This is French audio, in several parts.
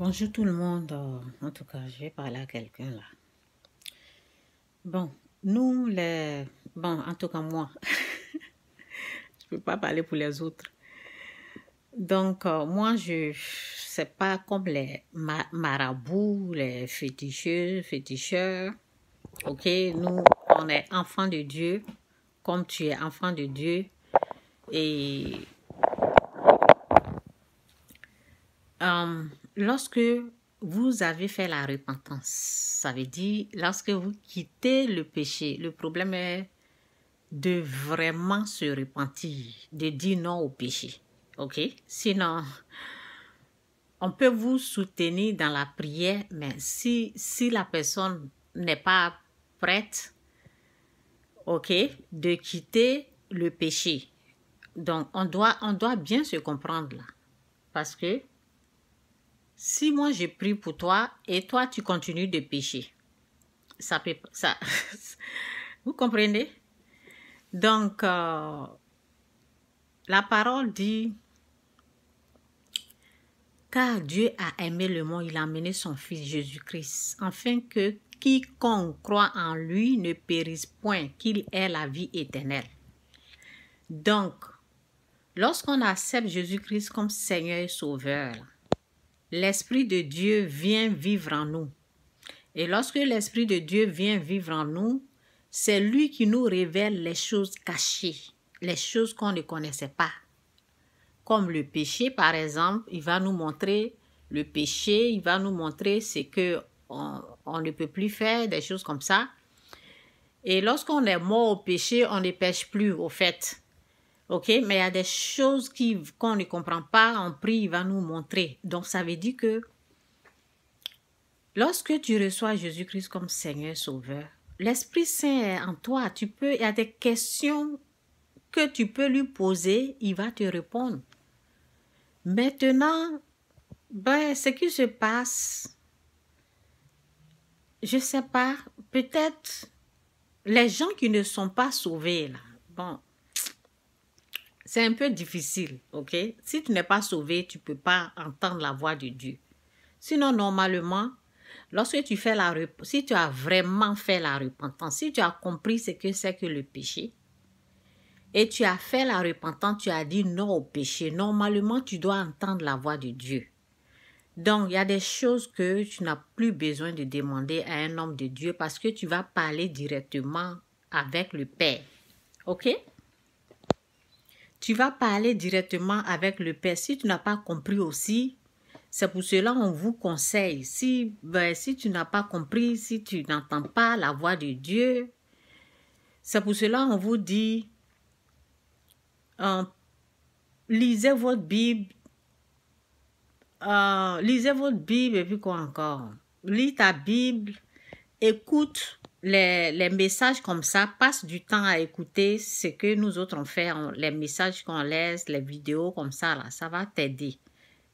Bonjour tout le monde. En tout cas, je vais parler à quelqu'un là. Bon, nous les... Bon, en tout cas moi, je peux pas parler pour les autres. Donc, moi, je... C'est pas comme les marabouts, les féticheurs. Ok, nous, on est enfants de Dieu, comme tu es enfant de Dieu. Et lorsque vous avez fait la repentance, ça veut dire lorsque vous quittez le péché, le problème est de vraiment se repentir, de dire non au péché. Ok? Sinon, on peut vous soutenir dans la prière, mais si la personne n'est pas prête, ok, de quitter le péché. Donc, on doit bien se comprendre là. Parce que si moi je prie pour toi et toi tu continues de pécher, ça vous comprenez? Donc, la parole dit, car Dieu a aimé le monde, il a amené son Fils Jésus-Christ, afin que quiconque croit en lui ne périsse point, qu'il ait la vie éternelle. Donc, lorsqu'on accepte Jésus-Christ comme Seigneur et Sauveur, l'Esprit de Dieu vient vivre en nous. Et lorsque l'Esprit de Dieu vient vivre en nous, c'est lui qui nous révèle les choses cachées, les choses qu'on ne connaissait pas. Comme le péché, par exemple, il va nous montrer le péché, il va nous montrer ce qu'on ne peut plus faire, des choses comme ça. Et lorsqu'on est mort au péché, on ne pêche plus, au fait. Ok, mais il y a des choses qu'on ne comprend pas, on prie, il va nous montrer. Donc, ça veut dire que lorsque tu reçois Jésus-Christ comme Seigneur Sauveur, l'Esprit Saint est en toi. Il y a des questions que tu peux lui poser, il va te répondre. Maintenant, ce qui se passe, je ne sais pas, peut-être les gens qui ne sont pas sauvés, là, bon, c'est un peu difficile, ok? Si tu n'es pas sauvé, tu ne peux pas entendre la voix de Dieu. Sinon, normalement, lorsque tu fais si tu as vraiment fait la repentance, si tu as compris ce que c'est que le péché, et tu as fait la repentance, tu as dit non au péché, normalement, tu dois entendre la voix de Dieu. Donc, il y a des choses que tu n'as plus besoin de demander à un homme de Dieu parce que tu vas parler directement avec le Père. Ok? Tu vas parler directement avec le Père. Si tu n'as pas compris aussi, c'est pour cela qu'on vous conseille. Si tu n'as pas compris, si tu n'entends pas la voix de Dieu, c'est pour cela qu'on vous dit, lisez votre Bible. Lisez votre Bible et puis quoi encore? Lis ta Bible, écoute les messages comme ça, passe du temps à écouter ce que nous autres on fait, les messages qu'on laisse, les vidéos comme ça, là, ça va t'aider.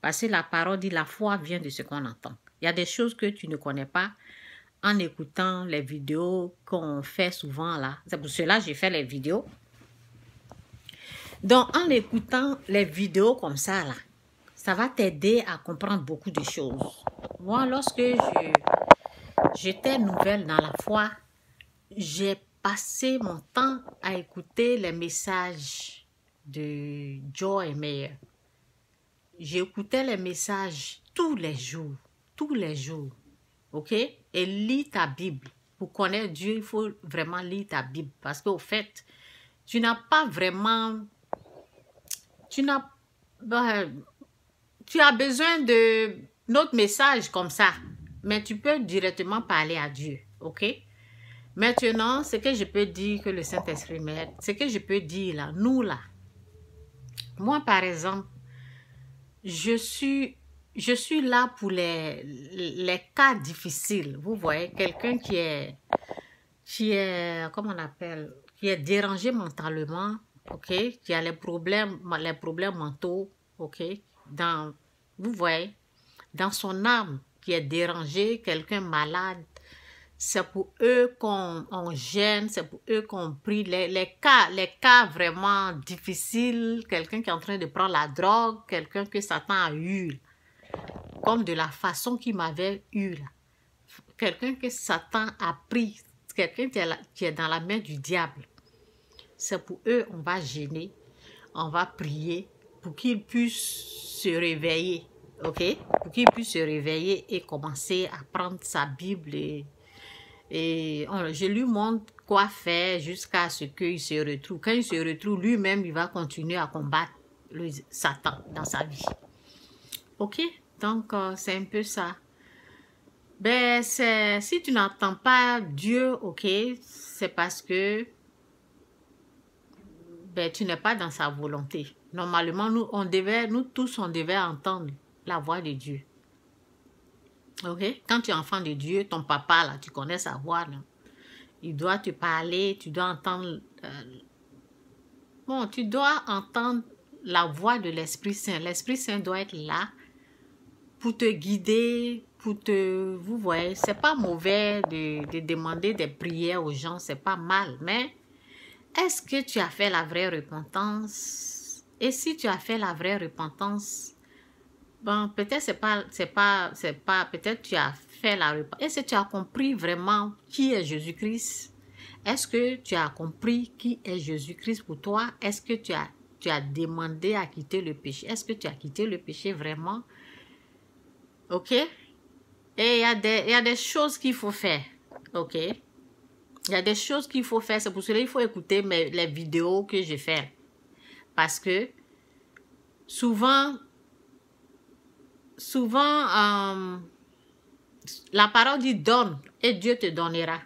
Parce que la parole dit la foi vient de ce qu'on entend. Il y a des choses que tu ne connais pas en écoutant les vidéos qu'on fait souvent là. C'est pour cela que j'ai fait les vidéos. Donc, en écoutant les vidéos comme ça là, ça va t'aider à comprendre beaucoup de choses. Moi, lorsque j'étais nouvelle dans la foi, j'ai passé mon temps à écouter les messages de Joe et Meyer. J'écoutais les messages tous les jours, ok? Et lis ta Bible. Pour connaître Dieu, il faut vraiment lire ta Bible. Parce qu'au fait, tu n'as pas vraiment... tu as besoin de notre message comme ça, mais tu peux directement parler à Dieu, ok? Maintenant, ce que je peux dire que le Saint-Esprit m'aide, ce que je peux dire là, nous là, moi par exemple, je suis là pour les cas difficiles. Vous voyez, quelqu'un qui est, comment on appelle, qui est dérangé mentalement, ok, qui a les problèmes mentaux, ok, vous voyez, dans son âme qui est dérangé, quelqu'un malade, c'est pour eux qu'on gêne, c'est pour eux qu'on prie. Les cas vraiment difficiles, quelqu'un qui est en train de prendre la drogue, quelqu'un que Satan a eu. comme de la façon qu'il m'avait eu là. Quelqu'un que Satan a pris, quelqu'un qui est dans la main du diable. C'est pour eux, on va gêner, on va prier pour qu'ils puissent se réveiller, ok? Pour qu'ils puissent se réveiller et commencer à prendre sa Bible je lui montre quoi faire jusqu'à ce qu'il se retrouve. Quand il se retrouve, lui-même, il va continuer à combattre le Satan dans sa vie. Ok? Donc, c'est un peu ça. Ben, si tu n'entends pas Dieu, ok, c'est parce que ben, tu n'es pas dans sa volonté. Normalement, nous tous, on devait entendre la voix de Dieu. Ok? Quand tu es enfant de Dieu, ton papa, là, tu connais sa voix, là. Il doit te parler, tu dois entendre... tu dois entendre la voix de l'Esprit Saint. L'Esprit Saint doit être là pour te guider, vous voyez, c'est pas mauvais de demander des prières aux gens, c'est pas mal, mais est-ce que tu as fait la vraie repentance? Et si tu as fait la vraie repentance, bon, peut-être peut-être tu as fait la repentance. Est-ce que tu as compris vraiment qui est Jésus-Christ? Est-ce que tu as compris qui est Jésus-Christ pour toi? Est-ce que tu as demandé à quitter le péché? Est-ce que tu as quitté le péché vraiment? Ok? Et il y a des choses qu'il faut faire. Ok? Il y a des choses qu'il faut faire. C'est pour cela qu'il faut écouter les vidéos que je fais. Parce que souvent, la parole dit donne et Dieu te donnera.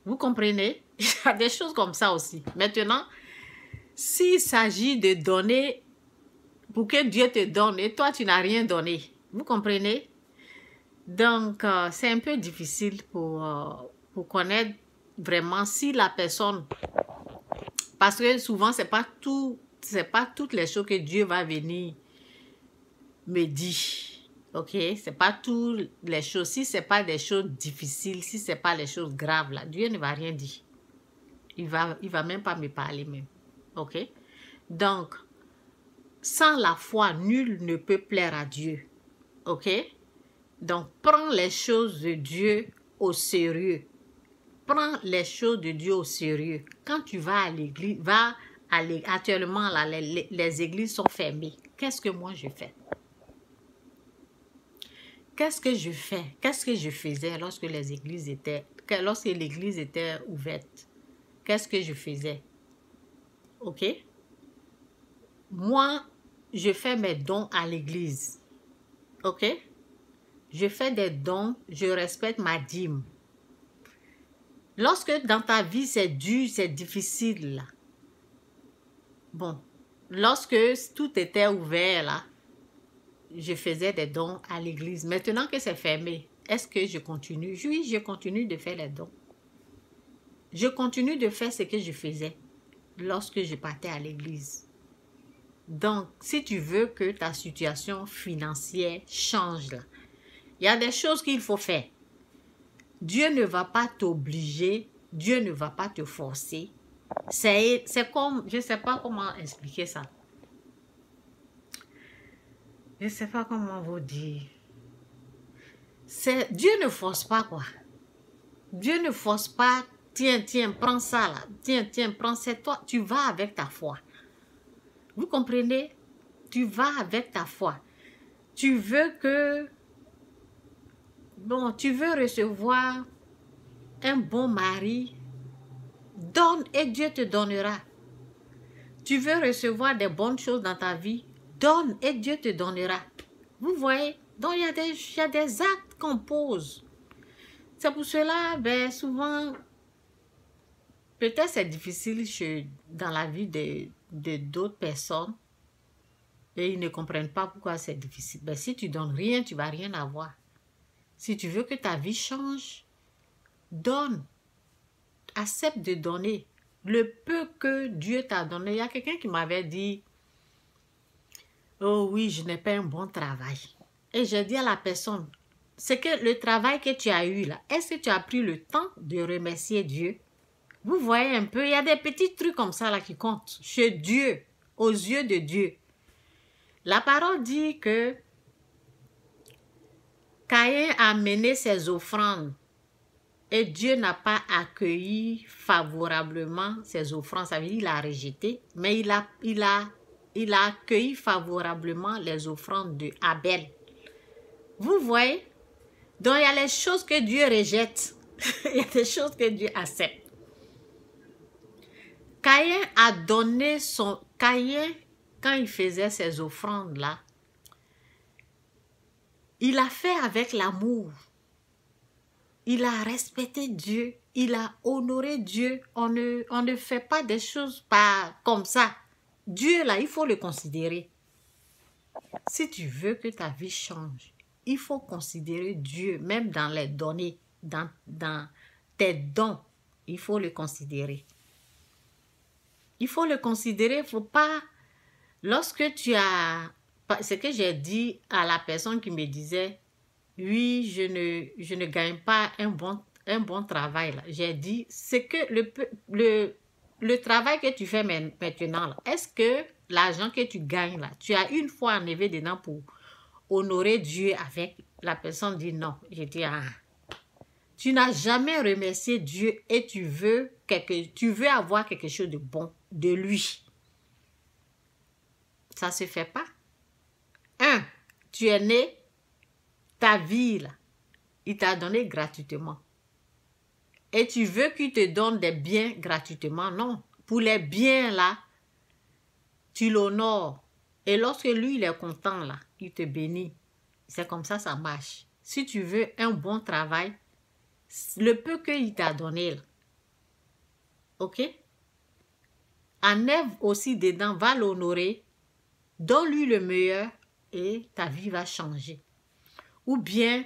Vous comprenez? Il y a des choses comme ça aussi. Maintenant, s'il s'agit de donner pour que Dieu te donne et toi, tu n'as rien donné. Vous comprenez? Donc, c'est un peu difficile pour connaître vraiment si la personne... Parce que souvent, c'est pas toutes les choses que Dieu va venir me dire. Ok? C'est pas toutes les choses. Si c'est pas des choses difficiles, si c'est pas les choses graves, là, Dieu ne va rien dire. Il va même pas me parler même. Ok? Donc, sans la foi, nul ne peut plaire à Dieu. Ok? Donc, prends les choses de Dieu au sérieux. Prends les choses de Dieu au sérieux. Quand tu vas à l'église, actuellement, là, les églises sont fermées. Qu'est-ce que moi je fais? Qu'est-ce que je fais? Qu'est-ce que je faisais lorsque l'église était ouverte? Qu'est-ce que je faisais? Ok? Moi, je fais mes dons à l'église. Ok? Je fais des dons, je respecte ma dîme. Lorsque dans ta vie, c'est dur, c'est difficile, là. Bon, lorsque tout était ouvert, là, je faisais des dons à l'église. Maintenant que c'est fermé, est-ce que je continue? Oui, je continue de faire les dons. Je continue de faire ce que je faisais lorsque je partais à l'église. Donc, si tu veux que ta situation financière change, là, il y a des choses qu'il faut faire. Dieu ne va pas t'obliger, Dieu ne va pas te forcer. C'est comme, je ne sais pas comment expliquer ça. Je ne sais pas comment vous dire. Dieu ne force pas quoi. Dieu ne force pas, tiens, prends ça là. Tiens, prends ça. Toi, tu vas avec ta foi. Vous comprenez? Tu vas avec ta foi. Tu veux que... Bon, tu veux recevoir un bon mari, donne et Dieu te donnera. Tu veux recevoir des bonnes choses dans ta vie, donne et Dieu te donnera. Vous voyez? Donc, il y a des actes qu'on pose. C'est pour cela, ben, souvent, peut-être c'est difficile dans la vie de d'autres personnes et ils ne comprennent pas pourquoi c'est difficile. Ben, si tu donnes rien, tu ne vas rien avoir. Si tu veux que ta vie change, donne. Accepte de donner. Le peu que Dieu t'a donné. Il y a quelqu'un qui m'avait dit, oh oui, je n'ai pas un bon travail. Et j'ai dit à la personne, c'est que le travail que tu as eu là, est-ce que tu as pris le temps de remercier Dieu? Vous voyez un peu, il y a des petits trucs comme ça là qui comptent chez Dieu, aux yeux de Dieu. La parole dit que Caïn a amené ses offrandes et Dieu n'a pas accueilli favorablement ses offrandes. Ça veut dire qu'il a rejeté, mais il a accueilli favorablement les offrandes de Abel. Vous voyez? Donc il y a les choses que Dieu rejette. Il y a des choses que Dieu accepte. Caïn a donné son... Caïn, quand il faisait ses offrandes là, il a fait avec l'amour. Il a respecté Dieu. Il a honoré Dieu. On ne fait pas des choses pas comme ça. Dieu là, il faut le considérer. Si tu veux que ta vie change, il faut considérer Dieu, même dans les données, dans tes dons. Il faut le considérer. Il faut le considérer. Il ne faut pas... Lorsque tu as... Ce que j'ai dit à la personne qui me disait, oui, je ne gagne pas un bon travail. J'ai dit, c'est que le travail que tu fais maintenant, est-ce que l'argent que tu gagnes là, tu as une fois enlevé dedans pour honorer Dieu avec? La personne dit non. J'ai dit, ah, tu n'as jamais remercié Dieu et tu veux avoir quelque chose de bon de lui. Ça ne se fait pas. Tu es né, ta vie là, il t'a donné gratuitement. Et tu veux qu'il te donne des biens gratuitement? Non. Pour les biens là, tu l'honores. Et lorsque lui, il est content là, il te bénit. C'est comme ça, ça marche. Si tu veux un bon travail, le peu qu'il t'a donné là, ok? Enlève aussi dedans, va l'honorer, donne-lui le meilleur et ta vie va changer. Ou bien,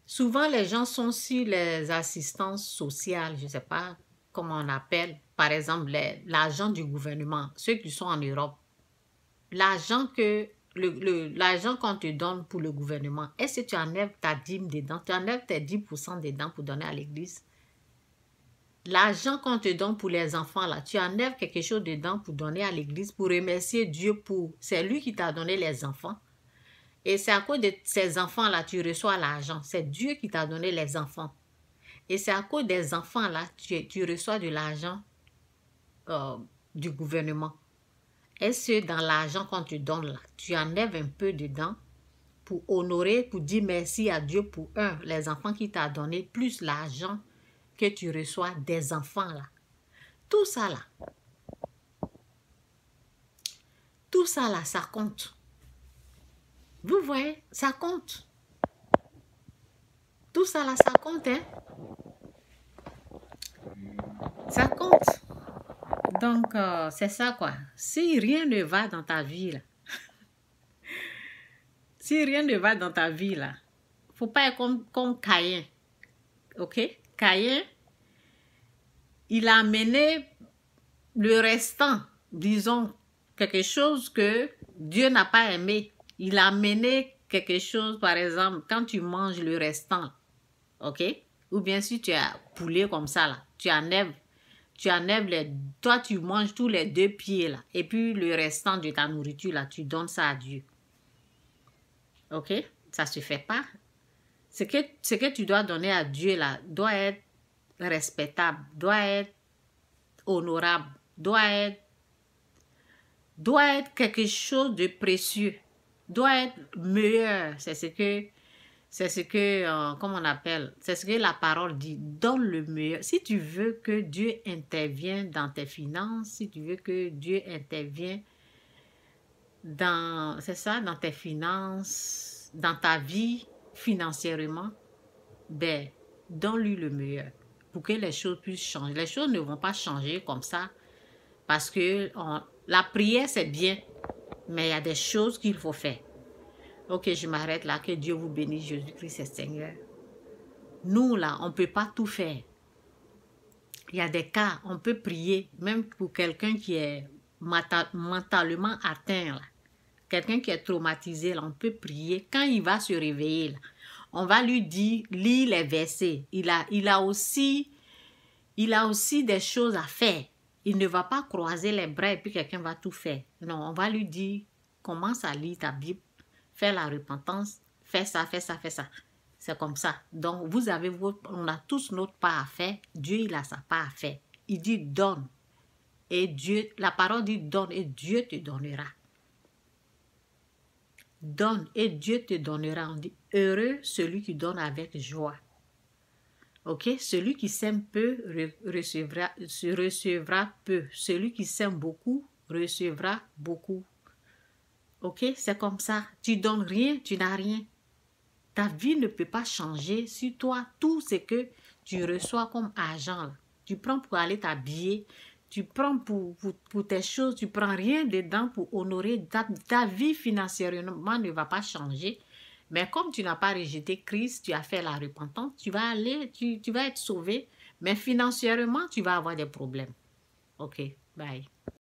souvent les gens sont sur les assistances sociales, je ne sais pas comment on appelle, par exemple l'argent du gouvernement, ceux qui sont en Europe. L'argent qu'on te donne pour le gouvernement, est-ce que tu enlèves ta dîme dedans? Tu enlèves tes 10% dedans pour donner à l'église? L'argent qu'on te donne pour les enfants, là, tu enlèves quelque chose dedans pour donner à l'église, pour remercier Dieu pour... C'est lui qui t'a donné les enfants. Et c'est à cause de ces enfants-là, tu reçois l'argent. C'est Dieu qui t'a donné les enfants. Et c'est à cause des enfants-là, tu reçois de l'argent du gouvernement. Est-ce que dans l'argent qu'on te donne, là, tu enlèves un peu dedans pour honorer, pour dire merci à Dieu pour les enfants qu'il t'a donné, plus l'argent que tu reçois des enfants là. Tout ça là, ça compte. Vous voyez, ça compte. Tout ça là, ça compte, hein. Ça compte. Donc, c'est ça quoi. Si rien ne va dans ta vie là, si rien ne va dans ta vie là, faut pas être comme Caïn. Ok? Caïn, il a amené le restant, disons, quelque chose que Dieu n'a pas aimé. Il a amené quelque chose, par exemple, quand tu manges le restant, ok? Ou bien si tu as poulet comme ça, là, tu enlèves toi tu manges tous les 2 pieds, là, et puis le restant de ta nourriture, là, tu donnes ça à Dieu. Ok? Ça se fait pas. Ce que tu dois donner à Dieu, là, doit être respectable, doit être honorable, doit être quelque chose de précieux, doit être meilleur. C'est ce que comment on appelle, c'est ce que la parole dit, donne le meilleur. Si tu veux que Dieu intervienne dans tes finances, si tu veux que Dieu intervienne dans tes finances, dans ta vie financièrement, ben, donne-lui le meilleur pour que les choses puissent changer. Les choses ne vont pas changer comme ça parce que la prière, c'est bien, mais il y a des choses qu'il faut faire. Ok, je m'arrête là. Que Dieu vous bénisse, Jésus-Christ est Seigneur. Nous, là, on ne peut pas tout faire. Il y a des cas, on peut prier, même pour quelqu'un qui est mentalement atteint, là. Quelqu'un qui est traumatisé, là, on peut prier. Quand il va se réveiller, là, on va lui dire, lis les versets. Il a aussi des choses à faire. Il ne va pas croiser les bras et puis quelqu'un va tout faire. Non, on va lui dire, commence à lire ta Bible. fais la repentance, fais ça, fais ça, fais ça. C'est comme ça. Donc, vous avez on a tous notre part à faire. Dieu, il a sa part à faire. Il dit donne. Et Dieu, la parole dit donne et Dieu te donnera. Donne et Dieu te donnera. On dit heureux celui qui donne avec joie. Ok? Celui qui sème peu recevra peu. Celui qui sème beaucoup recevra beaucoup. Ok? C'est comme ça. Tu donnes rien, tu n'as rien. Ta vie ne peut pas changer si toi, tout ce que tu reçois comme argent, tu prends pour aller t'habiller, tu prends pour tes choses, tu prends rien dedans pour honorer ta vie financièrement ne va pas changer. Mais comme tu n'as pas rejeté Christ, tu as fait la repentance, tu vas aller, tu vas être sauvé, mais financièrement, tu vas avoir des problèmes. Ok, bye.